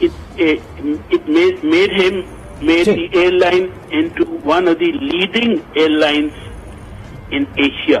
it made the airline into one of the leading airlines in Asia.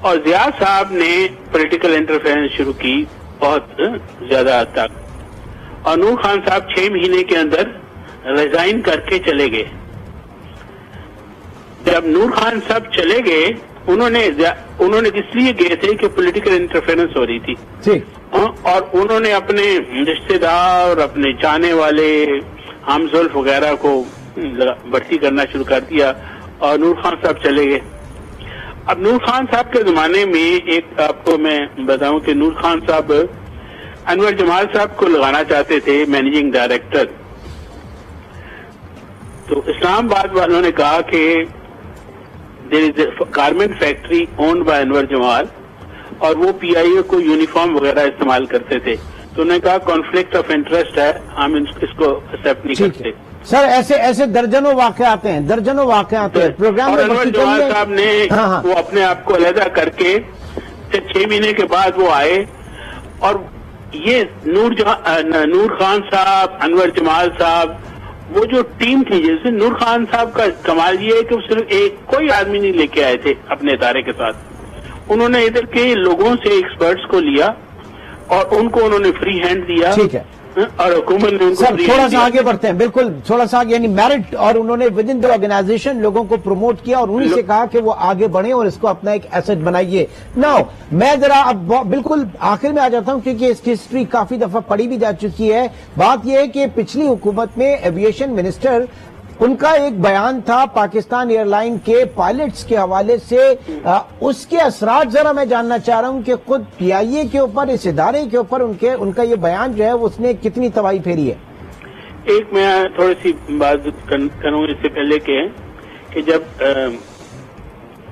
اور زیاد صاحب نے پولیٹیکل انٹرفیئرنس شروع کی بہت زیادہ حد تک، اور نور خان صاحب 6 مہینے کے اندر ریزائن کر کے چلے گئے. جب نور خان صاحب چلے گئے انہوں نے اس لیے گئے تھے کہ پولیٹیکل انٹرفیئرنس ہو رہی تھی، اور انہوں نے اپنے رشتے دار اور اپنے چاہنے والے ہم زلف وغیرہ کو بھرتی کرنا شروع کر دیا اور نور خان صاحب چلے گئے. اب نور خان صاحب کے زمانے میں ایک آپ کو میں بتاؤں کہ نور خان صاحب انور جمال صاحب کو لگانا چاہتے تھے مینیجنگ ڈائریکٹر. تو اسلام آباد والوں نے کہا کہ دیر از اے گارمنٹ فیکٹری اونڈ بائی انور جمال، اور وہ پی آئی اے کو یونیفارم وغیرہ استعمال کرتے تھے. تو انہوں نے کہا کانفلکٹ آف انٹرسٹ ہے، ہم اس کو ایکسپٹ نہیں کرتے. سر ایسے درجنوں واقعات ہیں پروگرام. اور انور جمال صاحب نے وہ اپنے آپ کو علیحدہ کر کے 6 مہینے کے بعد وہ آئے، اور یہ نور خان صاحب، انور جمال صاحب، وہ جو ٹیم تھی، جیسے نور خان صاحب کا کمال یہ ہے کہ وہ صرف کوئی آدمی نہیں لے کے آئے تھے اپنے ادارے کے ساتھ. انہوں نے ادھر کے لوگوں سے ایکسپرٹس کو لیا اور ان کو انہوں نے فری ہینڈ دیا. ٹھیک ہے. اور حکومت نے ان کو تھوڑا سا آگے بڑھتے ہیں، بالکل تھوڑا سا آگے، یعنی میرٹ، اور انہوں نے ود ان دی آرگنائزیشن لوگوں کو پروموٹ کیا اور انہیں سے کہا کہ وہ آگے بڑھیں اور اس کو اپنا ایک ایسٹ بنائیے. ناؤ میں ذرا اب بالکل آخر میں آ جاتا ہوں کیونکہ اس کی ہسٹری کافی دفعہ پڑھی بھی جا چکی ہے. بات یہ ہے کہ پچھلی حکومت میں ایویشن منسٹر، ان کا ایک بیان تھا پاکستان ایئر لائن کے پائلٹس کے حوالے سے، اس کے اثرات ذرا میں جاننا چاہ رہا ہوں کہ خود پی آئی اے کے اوپر، اس ادارے کے اوپر ان کا یہ بیان جو ہے اس نے کتنی تباہی پھیری ہے. ایک میں تھوڑی سی بات کروں اس سے پہلے کہ جب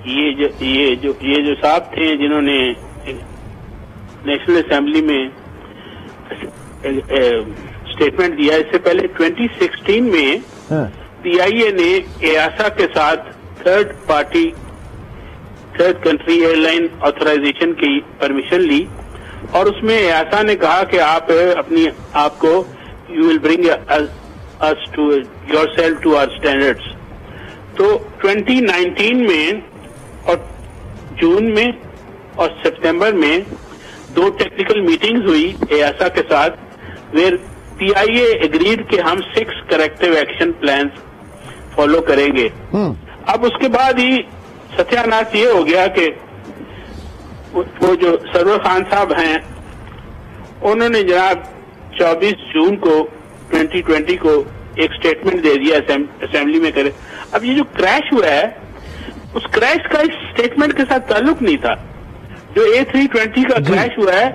یہ جو صاحب تھے جنہوں نے نیشنل اسمبلی میں اسٹیٹمنٹ دیا، اس سے پہلے 2016 میں پی آئی اے نے ایاسا کے ساتھ third country airline authorisation کی پرمیشن لی، اور اس میں ایاسا نے کہا کہ آپ اپنی آپ کو you will bring us to yourself to our standards. تو 2019 میں اور جون میں اور سپتمبر میں 2 ٹیکنیکل میٹنگز ہوئی ایاسا کے ساتھ، where P I a agreed کہ ہم 6 کریکٹیو ایکشن پلانز فالو کریں گے. اب اس کے بعد ہی ستیہ ناش یہ ہو گیا کہ وہ جو سرور خان صاحب ہیں انہوں نے جناب 24 جون کو 2020 کو ایک سٹیٹمنٹ دے دیا اسمبلی میں کرے. اب یہ جو کریش ہوا ہے اس کریش کا اس سٹیٹمنٹ کے ساتھ تعلق نہیں تھا. جو A320 کا کریش ہوا ہے،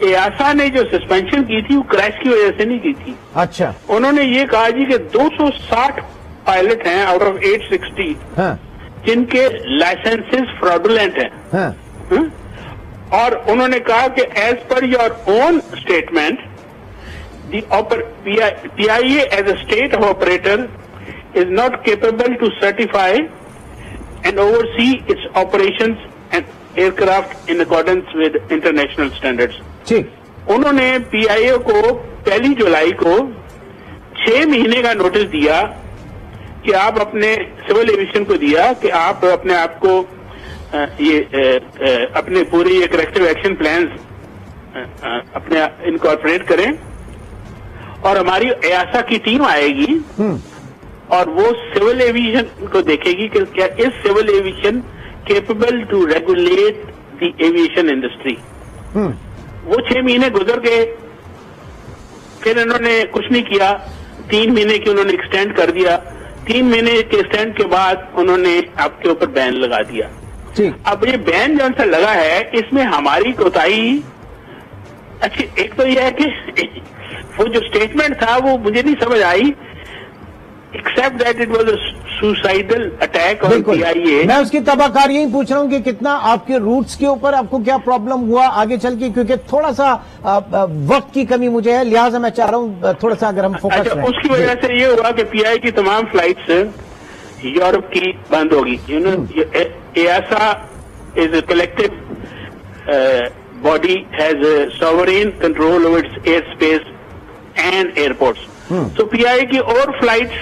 ایاسا نے جو سسپینشن کی تھی وہ کریش کی وجہ سے نہیں کی تھی. اچھا، انہوں نے یہ کہا جی کہ 260 پائلٹ ہیں آؤٹ آف 860 جن کے لائسنسز فراڈولنٹ ہیں، اور انہوں نے کہا کہ as per your own statement P I A is a state operator is not capable to certify and oversee its operations and aircraft in accordance with international standards. انہوں نے پی I اے کو 1 جولائی کو 6 مہینے کا notice دیا کہ آپ اپنے سول ایویشن کو دیا کہ آپ اپنے آپ کو اپنے پورے یہ کریکٹیو ایکشن پلانز اپنے انکارپوریٹ کریں، اور ہماری ایاسا کی ٹیم آئے گی اور وہ سول ایویشن کو دیکھے گی کہ کیا اس civil aviation capable to regulate the aviation industry. وہ 6 مہینے گزر گئے، پھر انہوں نے کچھ نہیں کیا. 3 مہینے کی انہوں نے ایکسٹینڈ کر دیا. 3 مہینے کے ایکسٹینڈ کے بعد انہوں نے آپ کے اوپر بین لگا دیا. اب یہ بین جو سا لگا ہے اس میں ہماری کوتاہی، اچھی ایک تو یہ ہے کہ وہ جو اسٹیٹمنٹ تھا وہ مجھے نہیں سمجھ آئی، except that it was a suicidal attack on P I A. میں اس کی تباہ کاری ہی پوچھ رہا ہوں کہ کتنا آپ کے روٹس کے اوپر آپ کو کیا پرابلم ہوا آگے چل کے، کیونکہ تھوڑا سا وقت کی کمی مجھے ہے، لہٰذا میں چاہ رہا ہوں تھوڑا سا اگر ہم فوکس کریں. اس کی وجہ سے یہ ہوا کہ پی آئی کی تمام فلائٹس یورپ کی بند ہوگی. EASA is a collective body has a sovereign control over its airspace and airports. So PIA کی all flights,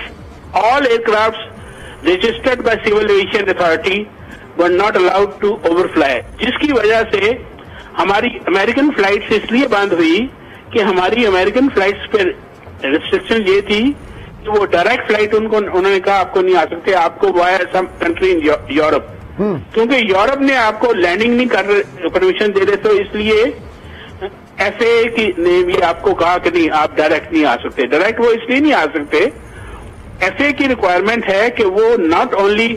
all aircrafts registered by Civil Aviation Authority were not allowed to overfly, جس کی وجہ سے ہماری American flights اس لیے بند ہوئی کہ ہماری امریکن فلائٹس پہ ریسٹرکشن یہ تھی کہ وہ ڈائریکٹ فلائٹ انہوں نے کہا آپ کو نہیں آ سکتے, آپ کو وایا سم کنٹری ان یورپ, کیونکہ یورپ نے آپ کو لینڈنگ نہیں پرمیشن دے رہے, تو اس لیے ایف اے کی نے بھی آپ کو کہا کہ نہیں آپ ڈائریکٹ نہیں آ سکتے. ڈائریکٹ وہ اس لیے نہیں آ سکتے, ایف اے کی ریکوائرمنٹ ہے کہ وہ not only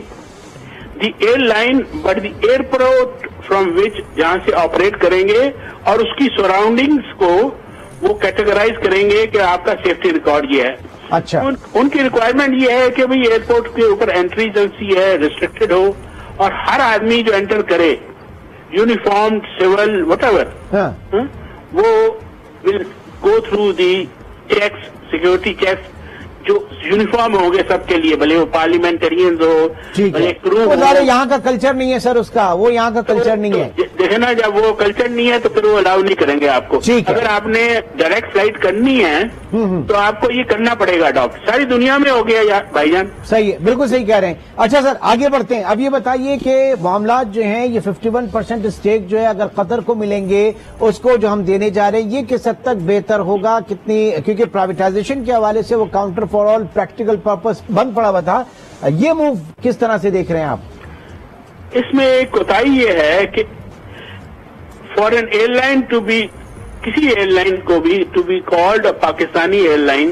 the airline but the airport from which جہاں سے آپریٹ کریں گے اور اس کی سراؤنڈنگس کو وہ کیٹیگرائز کریں گے کہ آپ کا سیفٹی ریکارڈ یہ ہے. اچھا, ان کی ریکوائرمنٹ یہ ہے کہ بھئی ایئرپورٹ کے اوپر انٹری ایجنسی ہے, ریسٹرکٹڈ ہو, اور ہر آدمی جو انٹر کرے یونیفارم سول وٹ ایور وہ will go through the checks, security checks جو یونیفارم ہوں گے سب کے لیے, بھلے وہ پارلیمنٹرینز ہو, بھلے کرو ہو. یہاں کا کلچر نہیں ہے سر اس کا, وہ یہاں کا کلچر نہیں ہے. دیکھیں نا, جب وہ کلچر نہیں ہے تو پھر وہ الاؤ نہیں کریں گے آپ کو. اگر آپ نے ڈائریکٹ فلائٹ کرنی ہے تو آپ کو یہ کرنا پڑے گا اڈاپٹ. ساری دنیا میں ہو گیا یار بھائی جان. صحیح ہے, بالکل صحیح کہہ رہے ہیں. اچھا سر آگے بڑھتے ہیں. اب یہ بتائیے کہ معاملات جو ہیں یہ 51% اسٹیک جو ہے اگر قطر کو ملیں گے اس کو جو ہم دینے جا رہے ہیں, یہ کس حد تک بہتر ہوگا, کتنی, کیونکہ پرائیویٹائزیشن کے حوالے سے وہ counter for all practical purpose بند پڑا ہوا تھا, یہ موو کس طرح سے دیکھ رہے ہیں آپ؟ اس میں ایک کوتاہی یہ ہے کہ foreign airline to be, کسی ایئر لائن کو بھی to be called Pakistani airline,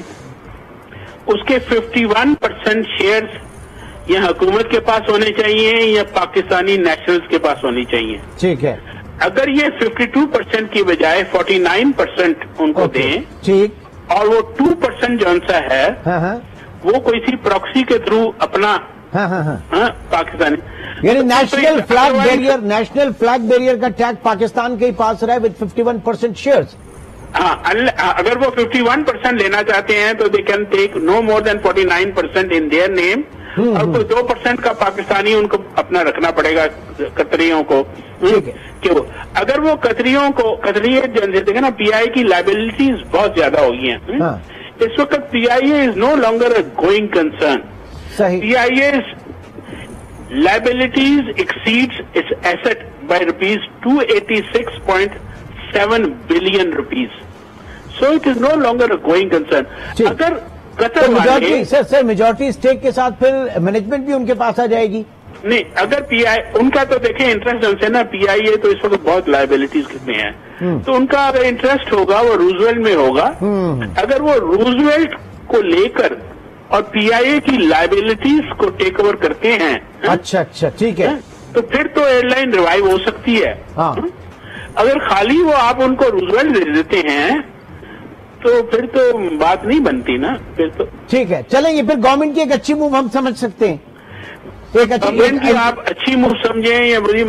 اس کے 51% شیئرز یا حکومت کے پاس ہونے چاہیے یا پاکستانی نیشنلز کے پاس ہونی چاہیے. ٹھیک ہے, اگر یہ 52% کی بجائے 49% ان کو دیں, ٹھیک, اور وہ 2% جو سا ہے وہ کوئی سی پراکسی کے تھرو اپنا پاکستانی, یعنی national flag barrier, national flag barrier کا ٹیگ پاکستان کے ہی پاس رہا ہے وتھ 51% شیئرز. ہاں, اگر وہ 51% لینا چاہتے ہیں تو they can take know more then 49% in their name, اور کوئی 2% کا پاکستانی ان کو اپنا رکھنا پڑے گا قطریوں کو. اگر وہ قطریوں کو, قطری دیکھیں نا, پی آئی کی لائبلٹیز بہت زیادہ ہو گئی ہیں اس وقت. P I A is no longer a going concern. P I A liabilities exceeds its asset by rupees 286.7 billion rupees. So it is no longer a going concern. اگر قطر والے سر میجورٹی اسٹیک کے ساتھ پھر مینجمنٹ بھی ان کے پاس آ جائے گی. نہیں, اگر پی آئی ان کا تو دیکھیں انٹرسٹ ان سے نا, پی آئی اے تو اس وقت بہت لائبلٹیز میں ہے, تو ان کا اگر انٹرسٹ ہوگا وہ روزویلٹ میں ہوگا. اگر وہ روزویلٹ کو لے کر اور پی آئی اے کی لائبلٹیز کو ٹیک اوور کرتے ہیں, اچھا اچھا ٹھیک ہے, تو پھر تو ایئر لائن ریوائیو ہو سکتی ہے. اگر خالی وہ آپ ان کو روزویلٹ دے دیتے ہیں تو پھر تو بات نہیں بنتی نا. پھر تو ٹھیک ہے, چلیں یہ پھر گورنمنٹ کی ایک اچھی موو ہم سمجھ سکتے ہیں. گورنمنٹ کی آپ اچھی موو سمجھیں یا بری,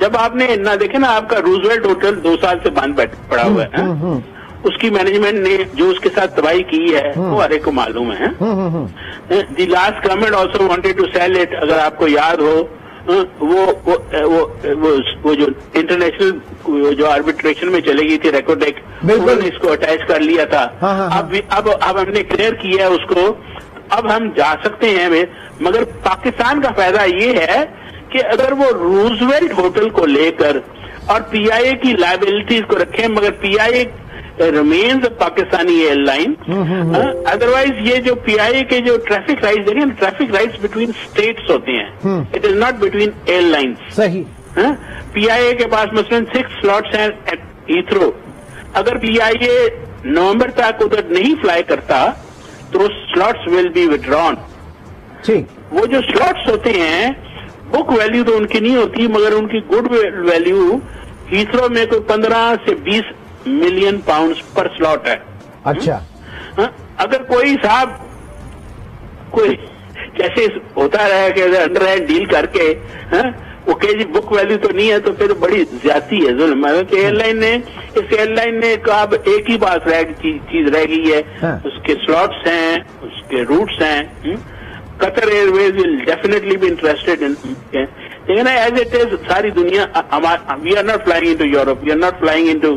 جب آپ نے نہ دیکھے نا, آپ کا روزویلٹ ہوٹل 2 سال سے بند پڑا ہوا ہے, اس کی مینجمنٹ نے جو اس کے ساتھ تباہی کی ہے وہ ہر ایک کو معلوم ہے. The last government also wanted to sell it, اگر آپ کو یاد ہو, وہ جو انٹرنیشنل جو آربیٹریشن میں چلے گئی تھی ریکوڈیک, انہوں نے اس کو اٹیچ کر لیا تھا. اب ہم نے کلیئر کیا ہے اس کو, اب ہم جا سکتے ہیں. مگر پاکستان کا فائدہ یہ ہے کہ اگر وہ روزویلٹ ہوٹل کو لے کر اور پی آئی اے کی لائبلٹیز کو رکھیں, مگر P I A remains Pakistani airline, otherwise یہ جو پی آئی اے کے جو ٹریفک رائٹس دیکھیں, ٹریفک رائٹس بٹوین اسٹیٹس ہوتے ہیں, it is not between airlines. صحیح, پی آئی اے کے پاس مثلاً 6 سلاٹس ہیں ایٹ ہیتھرو. اگر پی آئی اے نومبر تک ادھر نہیں فلائی کرتا تو سلاٹس ول بی ودران. وہ جو سلاٹس ہوتے ہیں بک ویلیو تو ان کی نہیں ہوتی, مگر ان کی گڈ ویلیو ہیتھرو میں کوئی 15 سے 20 ملین پاؤنڈز پر سلاٹ ہے. اچھا, اگر کوئی صاحب کوئی جیسے ہوتا رہے کہ انڈر ہینڈ ڈیل کر کے وہ کہ جی بک ویلیو تو نہیں ہے, تو پھر بڑی زیادتی ہے, ظلم ہے. کہ ایئر لائن نے کہا اب ایک ہی بات چیز رہ گئی ہے, اس کے سلاٹس ہیں, اس کے روٹس ہیں. Qatar airways will definitely be interested in, لیکن ایز اٹ از ساری دنیا, we are not flying into Europe, we are not flying into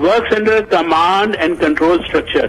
works under command and control structure.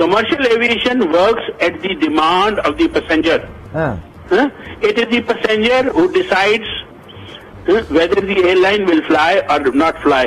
Commercial aviation works at the demand of the passenger. It is the passenger who decides whether the airline will fly or not fly.